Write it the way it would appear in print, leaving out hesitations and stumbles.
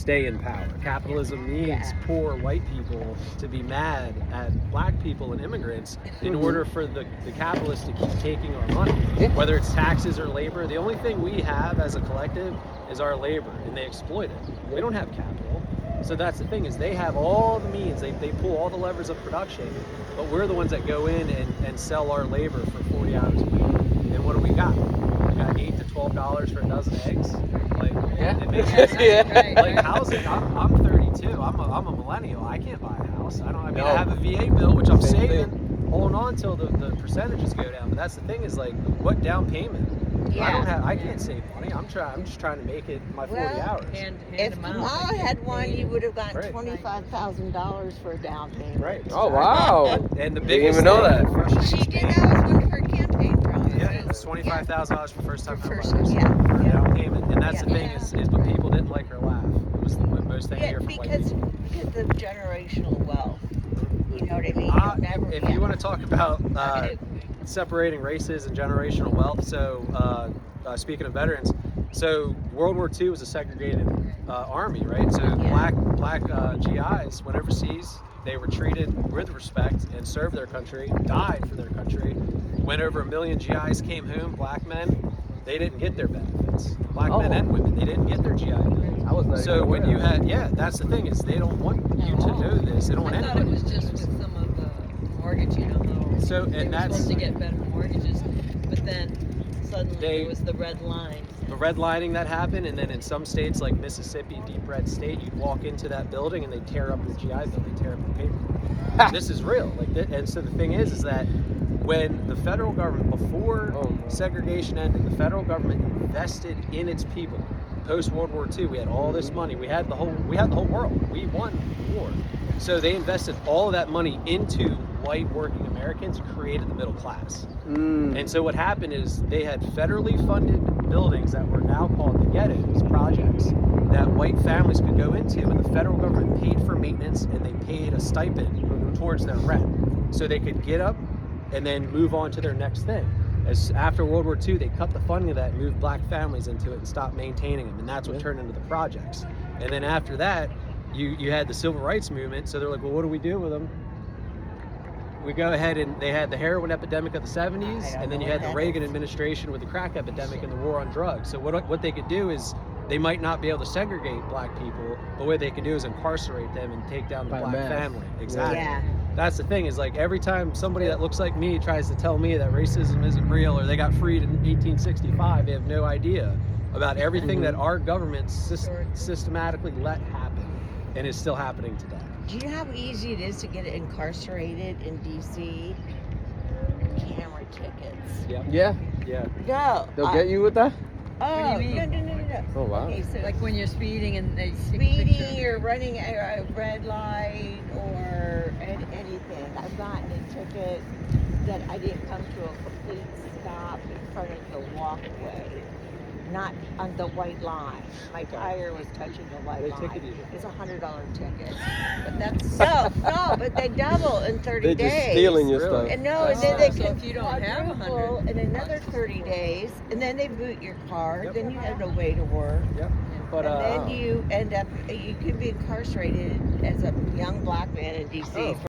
stay in power. Capitalism needs poor white people to be mad at black people and immigrants in order for the capitalists to keep taking our money. Whether it's taxes or labor, the only thing we have as a collective is our labor, and they exploit it. We don't have capital. So that's the thing, is they have all the means, they pull all the levers of production, but we're the ones that go in and sell our labor for 40 hours a week. And what do we got? We got $8 to $12 for a dozen eggs. Like, it makes sense. Like housing, I'm 32. I'm a millennial. I can't buy a house. I have a VA bill, which I'm saving, holding on till the percentages go down. But that's the thing, is like, what down payment? I can't save money. I'm just trying to make it my 40 hours. If Kamala had won, you would have gotten $25,000 for a down payment. Right. Oh wow! And the Didn't biggest even know thing, that. She did. That was one of her campaign promises. Yeah, it was $25,000 for first time For down payment. And that's the thing, is but people didn't like her laugh. It was the most thing I hear from white people. Because of generational wealth. You know what I mean? If you want to talk about separating races and generational wealth, so speaking of veterans, so World War II was a segregated army, right? So black GIs went overseas. They were treated with respect and served their country, died for their country. When over 1 million GIs came home, black men, they didn't get their benefits. Black men and women, they didn't get their GI Bill. So when you had, that's the thing, is they don't want you to know this. They don't want anybody. I thought it was just with some of the mortgage, So, they and were that's supposed to get better mortgages, but then suddenly there was the red line. The redlining that happened, and then in some states like Mississippi, deep red state, you'd walk into that building and they tear up your GI Bill, they tear up your paper. This is real. And so the thing is that when the federal government, before segregation ended, the federal government invested in its people. Post World War II, we had all this money. We had the whole world. We won the war. So they invested all of that money into white working Americans, created the middle class. And so what happened is they had federally funded buildings that were now called the ghettos projects that white families could go into, and the federal government paid for maintenance, and they paid a stipend towards their rent. So they could get up and then move on to their next thing. As after World War II, they cut the funding of that and moved black families into it and stopped maintaining them, and that's what turned into the projects. And then after that, you had the civil rights movement, so they're like, well, what do we do with them? We go ahead, and they had the heroin epidemic of the 70s, and then you had the Reagan administration with the crack epidemic and the war on drugs. So what they could do is, they might not be able to segregate black people, but what they could do is incarcerate them and take down the black family. Exactly. Yeah. That's the thing, is like, every time somebody that looks like me tries to tell me that racism isn't real, or they got freed in 1865, they have no idea about everything that our government systematically let happen, and is still happening today. Do you know how easy it is to get incarcerated in DC? Camera tickets. Yeah. No. They'll get you with that? Oh, do you mean? No. Oh wow. Okay, so Like when you're speeding and they stick a speeding picture. or running a red light or anything. I've gotten a ticket that I didn't come to a complete stop in front of the walkway, not on the white line. My tire was touching the white line. It's $100 ticket. But that's no, but they double in 30 They're days. just stealing your stuff. And and then they So can if you don't have 100 in another 30 days, and then they boot your car. Then you have no way to work. But and then you end up, you could be incarcerated as a young black man in DC